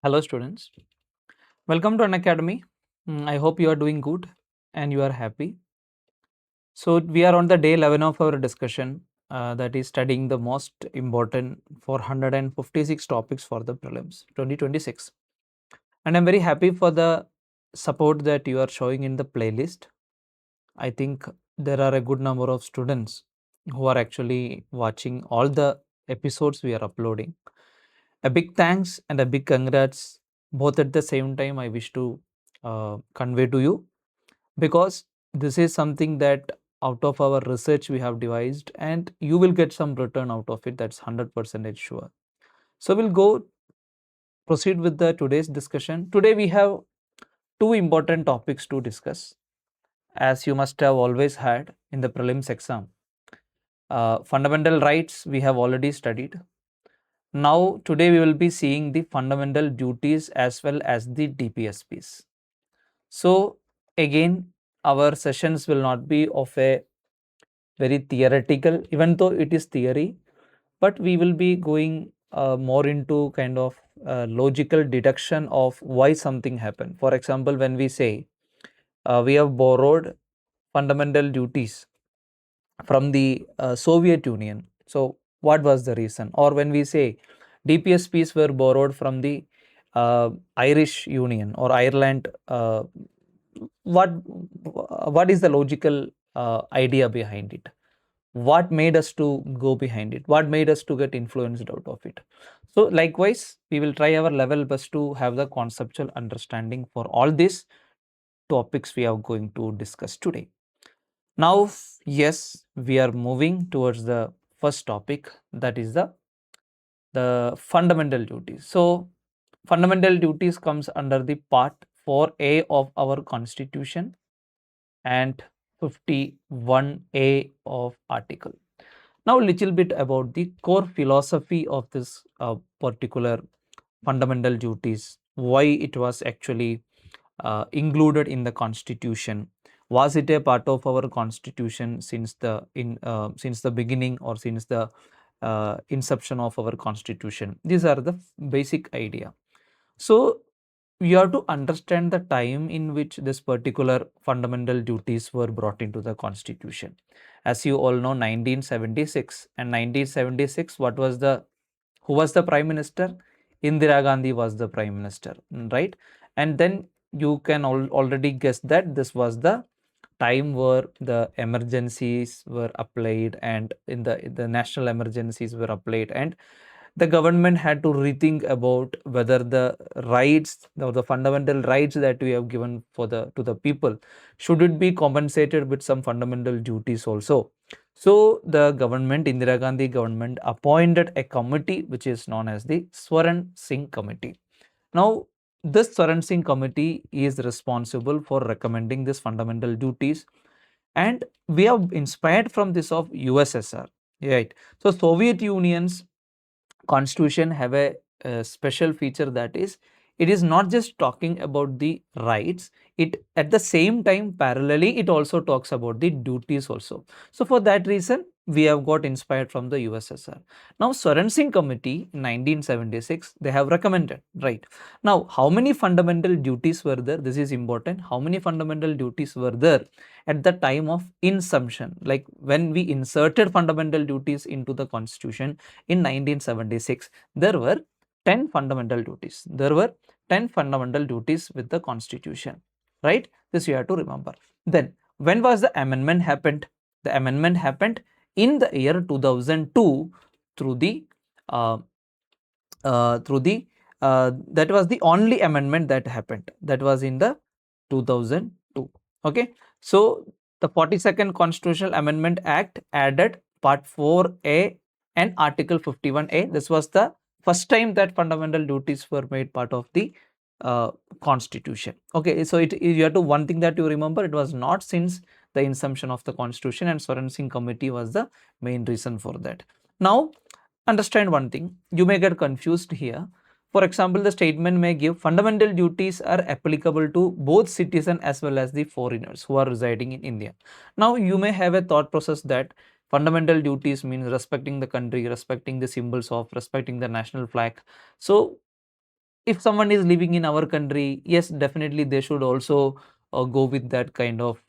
Hello, students. Welcome to an academy. I hope you are doing good and you are happy. So, we are on the day 11 of our discussion that is studying the most important 456 topics for the prelims 2026. And I'm very happy for the support that you are showing in the playlist. I think there are a good number of students who are actually watching all the episodes we are uploading. A big thanks and a big congrats both at the same time I wish to convey to you, because this is something that out of our research we have devised and you will get some return out of it. That's 100% sure. So we'll go proceed with the today's discussion. Today we have two important topics to discuss, as you must have always had in the prelims exam. Fundamental rights we have already studied. Now, today we will be seeing the fundamental duties as well as the DPSPs. So, again, our sessions will not be of a very theoretical, even though it is theory, but we will be going more into kind of logical deduction of why something happened. For example, when we say we have borrowed fundamental duties from the Soviet Union. So, what was the reason? Or when we say DPSPs were borrowed from the Irish Union or Ireland, what what is the logical idea behind it? What made us to go behind it? What made us to get influenced out of it? So, likewise, we will try our level best to have the conceptual understanding for all these topics we are going to discuss today. Now, yes, we are moving towards the first topic, that is the fundamental duties. So, fundamental duties comes under the part 4A of our constitution and 51A of article. Now, little bit about the core philosophy of this particular fundamental duties, why it was actually included in the constitution. Was it a part of our constitution since the beginning, or since the inception of our constitution? These are the basic idea. So you have to understand the time in which this particular fundamental duties were brought into the constitution. As you all know, 1976, and 1976, what was the who was the prime minister? Indira Gandhi was the prime minister, right? And then you can already guess that this was the time where the emergencies were applied, and in the national emergencies were applied, and the government had to rethink about whether the rights or the fundamental rights that we have given for the to the people, should it be compensated with some fundamental duties also. So the government, Indira Gandhi government, appointed a committee which is known as the Swaran Singh Committee. Now, this Swaran Singh Committee is responsible for recommending these fundamental duties, and we have inspired from this of USSR, right? So Soviet Union's constitution have a special feature, that is, it is not just talking about the rights, it at the same time parallelly it also talks about the duties also. So for that reason we have got inspired from the USSR. Now Swaran Singh Committee in 1976, they have recommended, right? Now how many fundamental duties were there? This is important. How many fundamental duties were there at the time of insumption, like when we inserted fundamental duties into the constitution in 1976? There were 10 fundamental duties. There were 10 fundamental duties with the constitution, right? This you have to remember. Then when was the amendment happened? The amendment happened in the year 2002 through the uh, through the that was the only amendment that happened. That was in the 2002. Okay, so the 42nd Constitutional Amendment Act added Part 4A and Article 51A. This was the first time that fundamental duties were made part of the Constitution. Okay, so you have to, one thing that you remember, it was not since the inception of the Constitution, and Swaran Singh Committee was the main reason for that. Now, understand one thing, you may get confused here. For example, the statement may give fundamental duties are applicable to both citizens as well as the foreigners who are residing in India. Now, you may have a thought process that fundamental duties means respecting the country, respecting the symbols of, respecting the national flag. So, if someone is living in our country, yes, definitely they should also go with that kind of,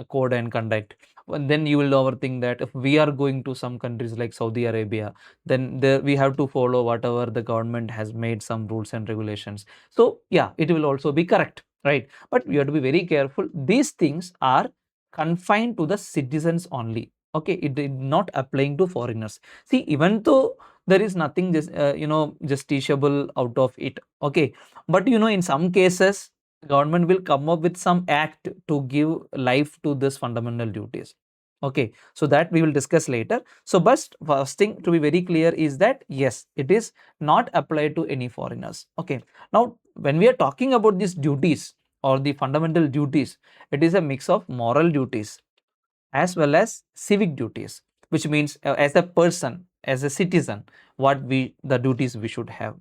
code and conduct. And then you will overthink that if we are going to some countries like Saudi Arabia, then there we have to follow whatever the government has made some rules and regulations. So yeah, it will also be correct, right? But we have to be very careful. These things are confined to the citizens only. Okay, it is not applying to foreigners. See, even though there is nothing just justiciable out of it, okay, but in some cases government will come up with some act to give life to this fundamental duties. Okay, so that we will discuss later. So but first thing to be very clear is that yes, it is not applied to any foreigners. Okay, now when we are talking about these duties or the fundamental duties, it is a mix of moral duties as well as civic duties, which means as a person, as a citizen, what we the duties we should have,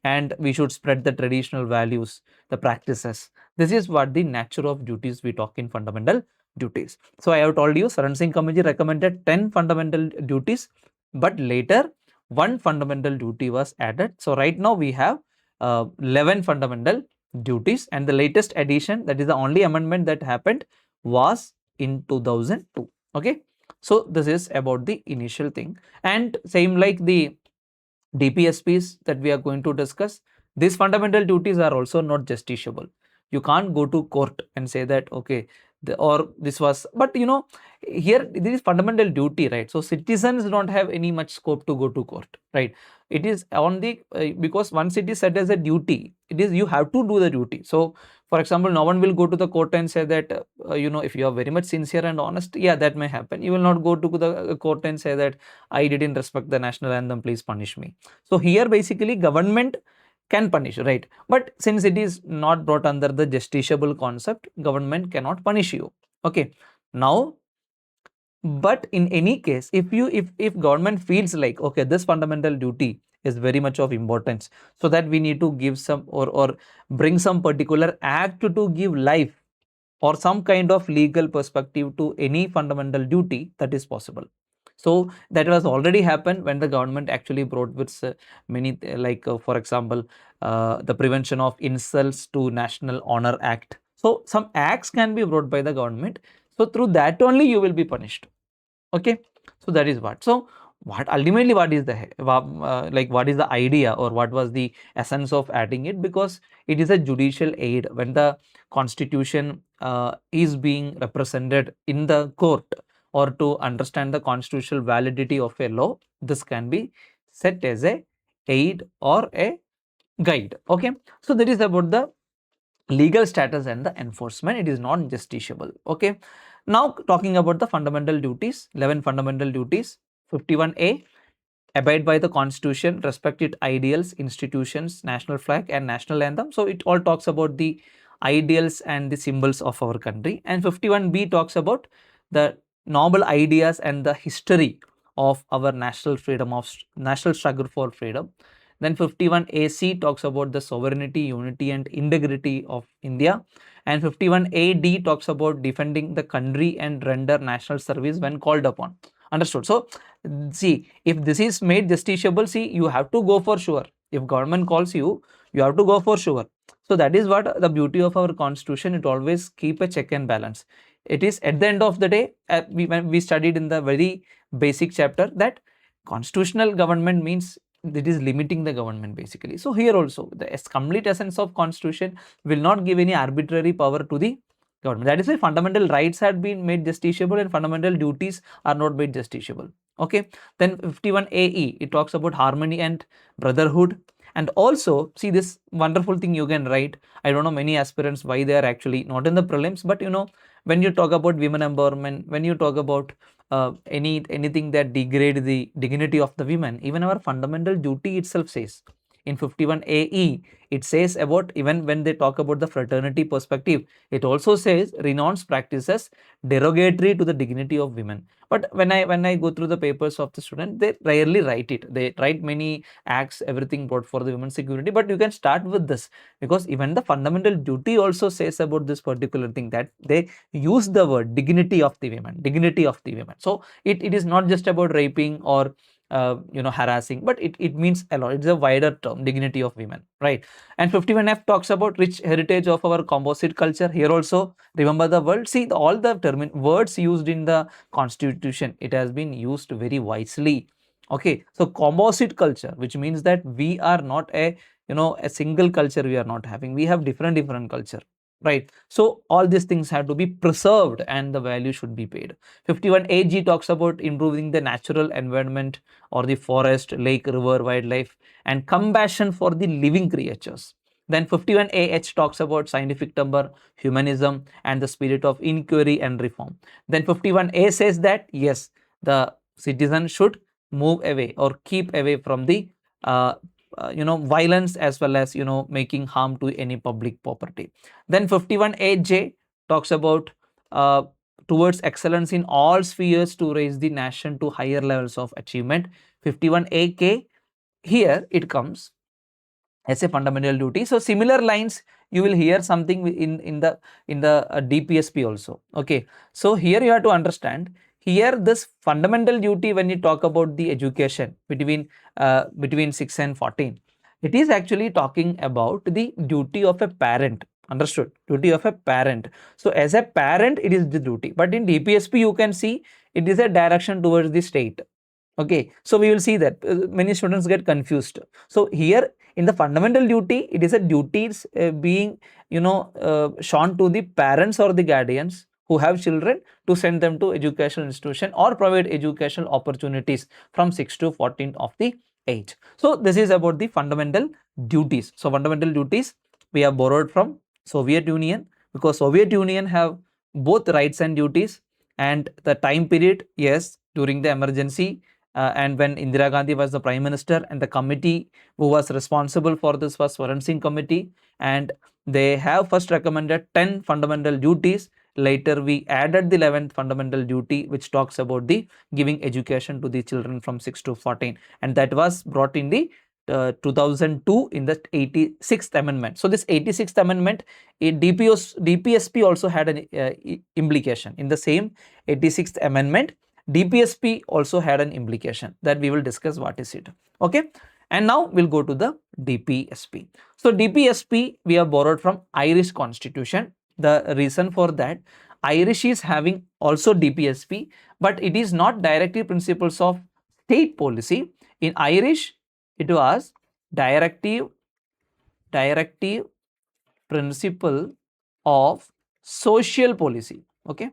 and we should spread the traditional values, the practices. This is what the nature of duties we talk in fundamental duties. So I have told you Swaran Singh Committee recommended 10 fundamental duties, but later one fundamental duty was added. So right now we have 11 fundamental duties, and the latest addition, that is the only amendment that happened, was in 2002. Okay, so this is about the initial thing. And same like the DPSPs that we are going to discuss, these fundamental duties are also not justiciable. You can't go to court and say that okay, or this was, but here this is fundamental duty, right? So citizens don't have any much scope to go to court, right? It is on the because once it is set as a duty, it is you have to do the duty. So for example, no one will go to the court and say that if you are very much sincere and honest, yeah, that may happen. You will not go to the court and say that I didn't respect the national anthem, please punish me. So here basically government can punish, right? But since it is not brought under the justiciable concept, government cannot punish you. Okay, now but in any case, if government feels like okay, this fundamental duty is very much of importance, so that we need to give some or bring some particular act to give life or some kind of legal perspective to any fundamental duty, that is possible. So that was already happened when the government actually brought with many like for example the prevention of insults to National Honor Act. So some acts can be brought by the government, so through that only you will be punished. Okay, so that is what. So what ultimately what is the like what is the idea or what was the essence of adding it? Because it is a judicial aid when the constitution is being represented in the court, or to understand the constitutional validity of a law, this can be set as a aid or a guide. Okay, so that is about the legal status and the enforcement. It is not justiciable. Okay, now talking about the fundamental duties, 11 fundamental duties. 51A, abide by the constitution, respect its ideals, institutions, national flag and national anthem. So it all talks about the ideals and the symbols of our country. And 51B talks about the noble ideas and the history of our national freedom, of national struggle for freedom. Then 51AC talks about the sovereignty, unity and integrity of India. And 51AD talks about defending the country and render national service when called upon. Understood? So see, if this is made justiciable, see, you have to go for sure. If government calls you, you have to go for sure. So that is what the beauty of our constitution. It always keep a check and balance. It is at the end of the day, when we studied in the very basic chapter, that constitutional government means it is limiting the government basically. So here also the complete essence of constitution will not give any arbitrary power to the government. That is why fundamental rights had been made justiciable and fundamental duties are not made justiciable. Okay, then 51AE, it talks about harmony and brotherhood. And also see this wonderful thing you can write. I don't know many aspirants why they are actually not in the prelims, but when you talk about women empowerment, when you talk about anything that degrade the dignity of the women, even our fundamental duty itself says in 51AE, it says about, even when they talk about the fraternity perspective, it also says renounce practices derogatory to the dignity of women. But when I go through the papers of the student, they rarely write it. They write many acts, everything brought for the women's security, but you can start with this, because even the fundamental duty also says about this particular thing, that they use the word dignity of the women, dignity of the women. So it is not just about raping or harassing, but it means a lot. It's a wider term, dignity of women, right? And 51F talks about rich heritage of our composite culture. Here also, remember the word. See, all the words used in the constitution, it has been used very wisely. Okay, so composite culture, which means that we are not a single culture we are not having. We have different culture, right? So all these things have to be preserved and the value should be paid. 51AG talks about improving the natural environment or the forest, lake, river, wildlife, and compassion for the living creatures. Then 51AH talks about scientific timber, humanism, and the spirit of inquiry and reform. Then 51A says that yes, the citizen should move away or keep away from the violence, as well as making harm to any public property. Then 51AJ talks about towards excellence in all spheres to raise the nation to higher levels of achievement. 51AK, here it comes as a fundamental duty. So similar lines you will hear something in the DPSP also. Okay, so here you have to understand, here this fundamental duty, when you talk about the education between 6 and 14, it is actually talking about the duty of a parent. Understood? Duty of a parent. So as a parent it is the duty, but in DPSP you can see it is a direction towards the state. Okay, so we will see that many students get confused. So here in the fundamental duty, it is a duties being shown to the parents or the guardians who have children, to send them to educational institution or provide educational opportunities from 6 to 14 of the age. So this is about the fundamental duties. So fundamental duties we have borrowed from Soviet Union, because Soviet Union have both rights and duties. And the time period, yes, during the emergency, and when Indira Gandhi was the Prime Minister, and the committee who was responsible for this was Swaran Singh Committee, and they have first recommended 10 fundamental duties. Later we added the 11th fundamental duty, which talks about the giving education to the children from 6 to 14, and that was brought in the 2002 in the 86th amendment. So this 86th amendment, DPSP also had an implication in the same 86th amendment. DPSP also had an implication that we will discuss what is it. Okay, and now we'll go to the DPSP. So DPSP we have borrowed from Irish constitution. The reason for that, Irish is having also DPSP, but it is not directive principles of state policy. In Irish it was directive principle of social policy. Okay,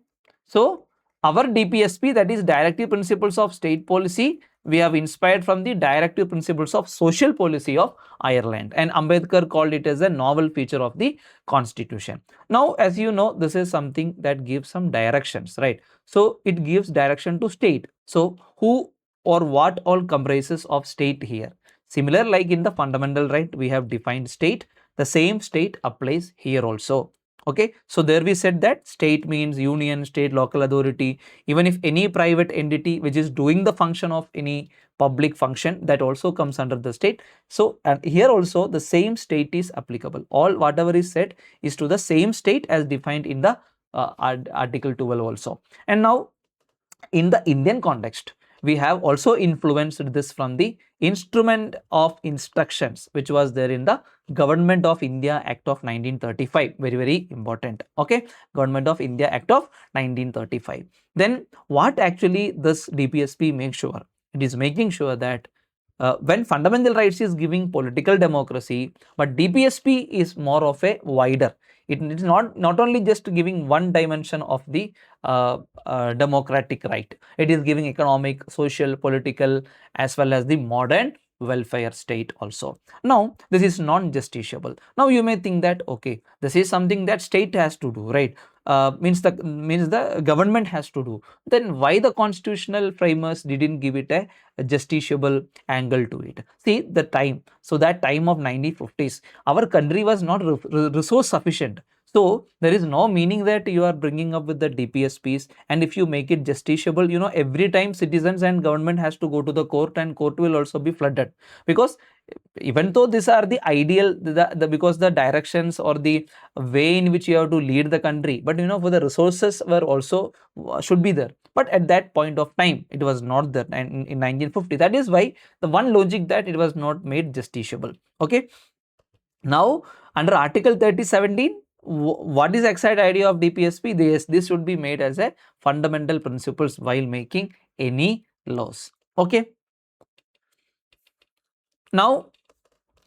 so our DPSP, that is directive principles of state policy, we have inspired from the directive principles of social policy of Ireland, and Ambedkar called it as a novel feature of the constitution. Now, as you know, this is something that gives some directions, right? So it gives direction to state. So who or what all comprises of state here? Similar, like in the fundamental right, we have defined state. The same state applies here also. Okay, so there we said that state means union, state, local authority. Even if any private entity which is doing the function of any public function, that also comes under the state. So, and here also the same state is applicable. All whatever is said is to the same state as defined in the Article 12 also. And now in the Indian context, we have also influenced this from the instrument of instructions which was there in the Government of India Act of 1935. Very important. Okay, Government of India Act of 1935. Then what actually this DPSP makes sure? It is making sure that when fundamental rights is giving political democracy, but DPSP is more of a wider. It is not only just giving one dimension of the democratic right. It is giving economic, social, political, as well as the modern welfare state also. Now, this is non-justiciable. Now, you may think that, okay, this is something that state has to do, right? Means the government has to do. Then why the constitutional framers didn't give it a justiciable angle to it? See the time. So that time of 1950s, our country was not resource sufficient. So there is no meaning that you are bringing up with the DPSPs, and if you make it justiciable, every time citizens and government has to go to the court, and court will also be flooded, because even though these are the ideal, because the directions or the way in which you have to lead the country, but for the resources were also should be there. But at that point of time, it was not there in 1950. That is why the one logic that it was not made justiciable. Okay. Now, under Article 3017, what is the exact idea of DPSP? This should be made as a fundamental principles while making any laws. Okay. Now,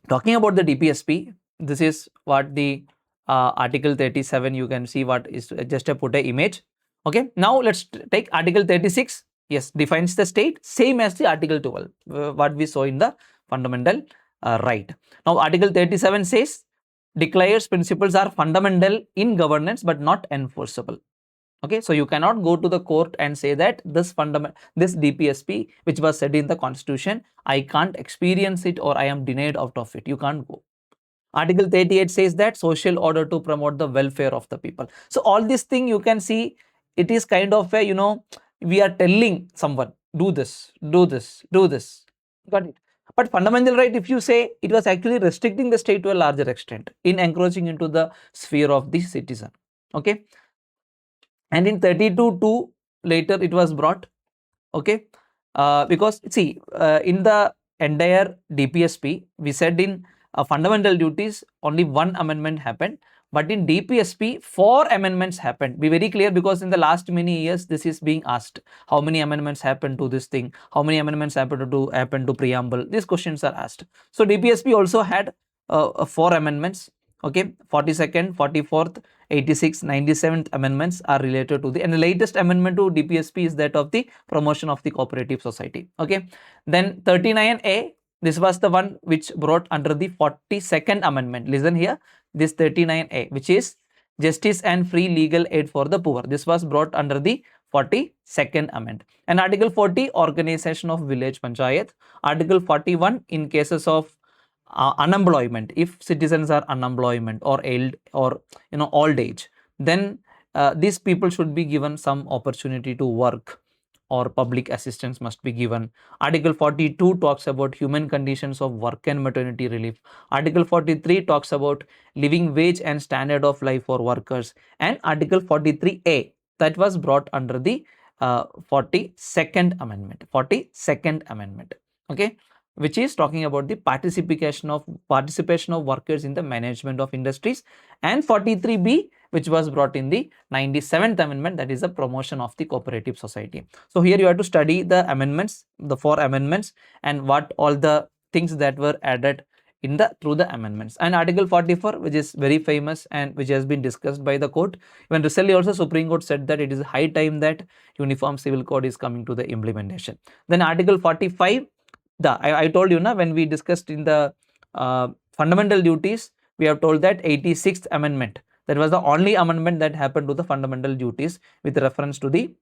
talking about the DPSP, this is what the Article 37, you can see what is just a put a image. Okay. Now, let's take Article 36. Yes, defines the state, same as the Article 12, what we saw in the fundamental right. Now, Article 37 says, declares principles are fundamental in governance but not enforceable. Okay, so you cannot go to the court and say that this DPSP, which was said in the constitution, I can't experience it or I am denied out of it. You can't go. Article 38 says that social order to promote the welfare of the people. So all this thing you can see, it is kind of a, we are telling someone, do this, do this, do this. Got it? But fundamental right, if you say, it was actually restricting the state to a larger extent in encroaching into the sphere of the citizen. Okay. And in 32(2) later it was brought. Okay. Because see, in the entire DPSP, we said in fundamental duties, only one amendment happened. But in DPSP, 4 amendments happened. Be very clear, because in the last many years, this is being asked. How many amendments happened to this thing? How many amendments happened to preamble? These questions are asked. So DPSP also had 4 amendments. Okay, 42nd, 44th, 86th, 97th amendments are related to the, and the latest amendment to DPSP is that of the promotion of the cooperative society. Okay, then 39A, this was the one which brought under the 42nd amendment. Listen here, this 39A, which is justice and free legal aid for the poor. This was brought under the 42nd amendment. And Article 40, organization of village panchayat. Article 41, in cases of unemployment, if citizens are unemployment or old age, then these people should be given some opportunity to work, or public assistance must be given. Article 42 talks about human conditions of work and maternity relief. Article 43 talks about living wage and standard of life for workers. And Article 43A, that was brought under the 42nd amendment. 42nd amendment. Okay, which is talking about the participation of workers in the management of industries. And 43B, which was brought in the 97th amendment, that is the promotion of the cooperative society. So here you have to study the amendments, the 4 amendments, and what all the things that were added through the amendments. And Article 44, which is very famous and which has been discussed by the court. Even recently also Supreme Court said that it is high time that Uniform Civil Code is coming to the implementation. Then Article 45, I told you now, when we discussed in the fundamental duties, we have told that 86th amendment, that was the only amendment that happened to the fundamental duties with reference to the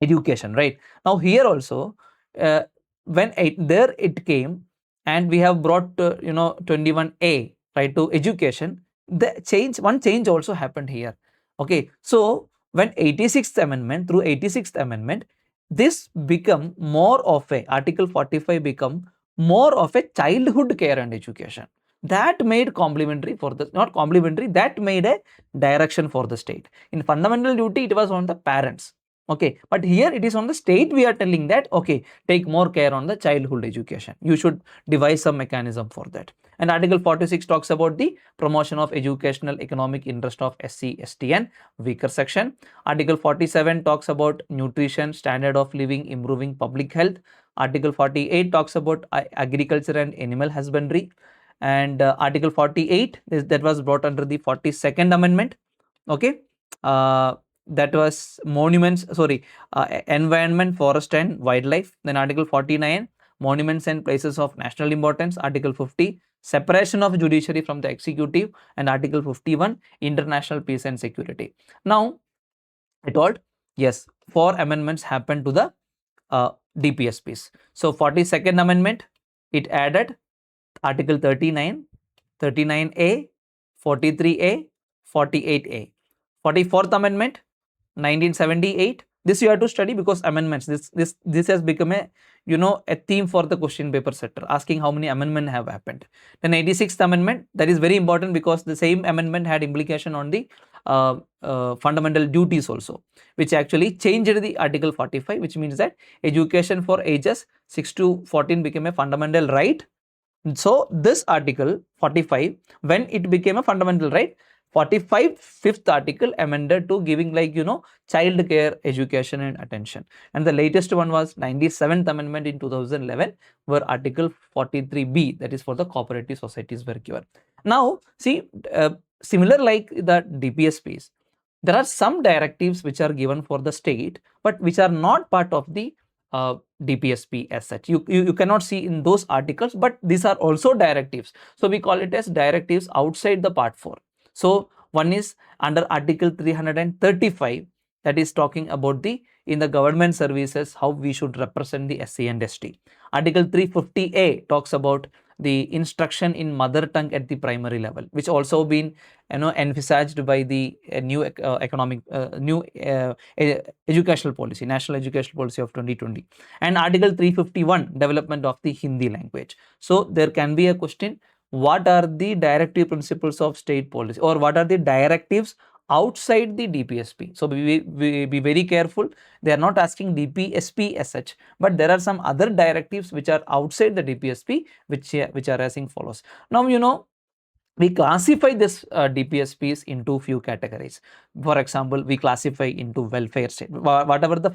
education, right? Now here also, when it came, and we have brought 21A, right, to education, one change also happened here. Okay, so when 86th amendment, through 86th amendment, this become more of a, Article 45 become more of a childhood care and education. That made complementary for the, not complementary, that made a direction for the state. In fundamental duty, it was on the parents. Okay, but here it is on the state. We are telling that, okay, take more care on the childhood education. You should devise some mechanism for that. And Article 46 talks about the promotion of educational economic interest of SC, ST and weaker section. Article 47 talks about nutrition, standard of living, improving public health. Article 48 talks about agriculture and animal husbandry. And Article 48, that was brought under the 42nd amendment. Okay, that was monuments, environment, forest and wildlife. Then Article 49, monuments and places of national importance. Article 50, separation of judiciary from the executive. And Article 51, international peace and security. Now, I told, yes, 4 amendments happened to the DPSPs. So 42nd amendment, it added Article 39, 39A, 43A, 48A. 44th amendment, 1978, This you have to study because amendments, this has become a, a theme for the question paper setter, asking how many amendments have happened. Then 86th amendment, that is very important because the same amendment had implication on the fundamental duties also, which actually changed the article 45, which means that education for ages 6 to 14 became a fundamental right. So this article 45, when it became a fundamental right, 45 fifth article amended to giving child care, education and attention. And the latest one was 97th amendment in 2011, where article 43b, that is for the cooperative societies, were given. Now see, similar like the DPSPs, there are some directives which are given for the state, but which are not part of the DPSP as such. You cannot see in those articles, but these are also directives. So we call it as directives outside the part 4. So one is under article 335, that is talking about the in the government services how we should represent the SC and ST. Article 350A talks about the instruction in mother tongue at the primary level, which also been emphasized by the new educational policy, national educational policy of 2020. And article 351, development of the Hindi language. So there can be a question, what are the directive principles of state policy, or what are the directives outside the DPSP? So be very careful. They are not asking DPSP as such, but there are some other directives which are outside the DPSP, which are asking follows. Now we classify this DPSPs into few categories. For example, we classify into welfare state. Whatever the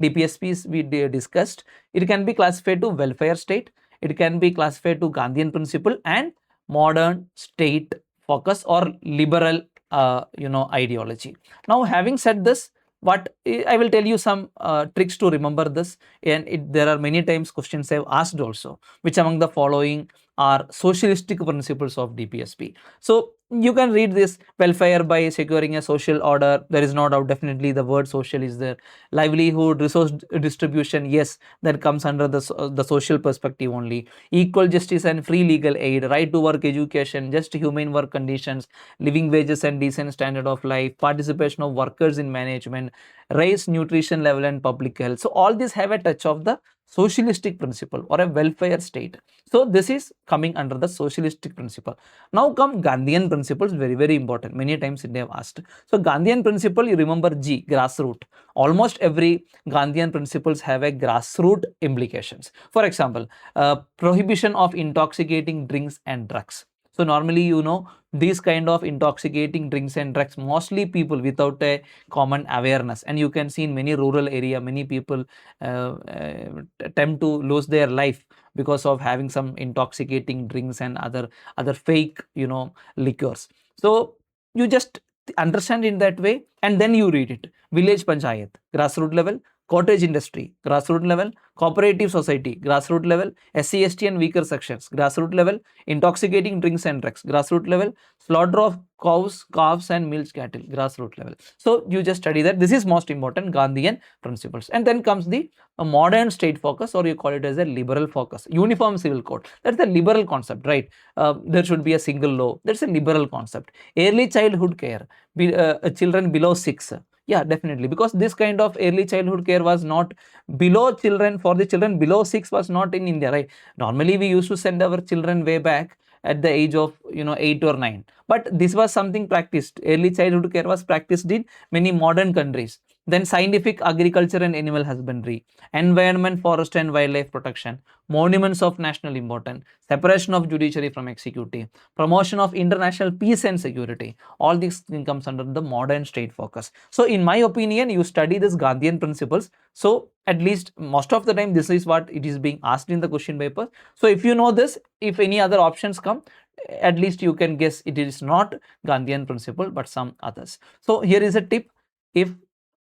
DPSPs we discussed, it can be classified to welfare state. It can be classified to Gandhian principle and modern state focus or liberal ideology. Now having said this, what I will tell you some tricks to remember this, and there are many times questions I have asked also, which among the following are socialistic principles of DPSP. So you can read this: welfare by securing a social order. There is no doubt, definitely the word social is there. Livelihood, resource distribution, yes, that comes under the social perspective only. Equal justice and free legal aid, right to work, education, just humane work conditions, living wages and decent standard of life, participation of workers in management, race, nutrition level and public health. So all these have a touch of the socialistic principle or a welfare state. So this is coming under the socialistic principle. Now come Gandhian principles, very important. Many times they have asked. So Gandhian principle, you remember G, grassroots. Almost every Gandhian principles have a grassroots implications. For example, prohibition of intoxicating drinks and drugs. So normally, these kind of intoxicating drinks and drugs, mostly people without a common awareness, and you can see in many rural area, many people attempt to lose their life because of having some intoxicating drinks and other fake liquors. So you just understand in that way, and then you read it. Village panchayat, grassroots level. Cottage industry, grassroots level. Cooperative society, grassroots level. SC, ST and weaker sections, grassroots level. Intoxicating drinks and drugs, grassroots level. Slaughter of cows, calves and milch cattle, grassroots level. So you just study that. This is most important Gandhian principles. And then comes the modern state focus, or you call it as a liberal focus. Uniform civil code, that's the liberal concept, right? There should be a single law. That's a liberal concept. Early childhood care, children below 6. Yeah, definitely, because this kind of early childhood care was not below children, for the children below 6 was not in India, right? Normally we used to send our children way back at the age of 8 or 9, but this was something practiced. Early childhood care was practiced in many modern countries. Then scientific agriculture and animal husbandry, environment, forest and wildlife protection, monuments of national importance, separation of judiciary from executive, promotion of international peace and security. All these comes under the modern state focus. So in my opinion, you study this Gandhian principles. So at least most of the time, this is what it is being asked in the question paper. So if you know this, if any other options come, at least you can guess it is not Gandhian principle, but some others. So here is a tip. If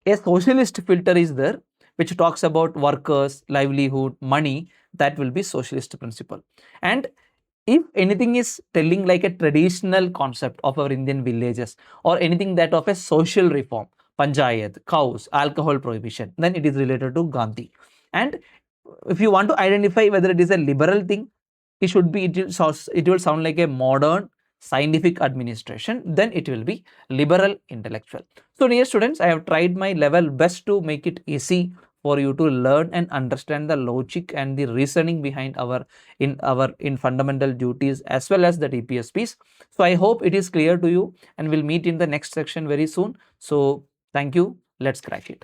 a socialist filter is there, which talks about workers, livelihood, money, that will be socialist principle. And if anything is telling like a traditional concept of our Indian villages, or anything that of a social reform, panchayat, cows, alcohol prohibition, then it is related to Gandhi. And if you want to identify whether it is a liberal thing, it will sound like a modern scientific administration, then it will be liberal intellectual. So dear students, I have tried my level best to make it easy for you to learn and understand the logic and the reasoning behind our in fundamental duties as well as the DPSPs. So I hope it is clear to you, and we'll meet in the next section very soon. So thank you. Let's crack it.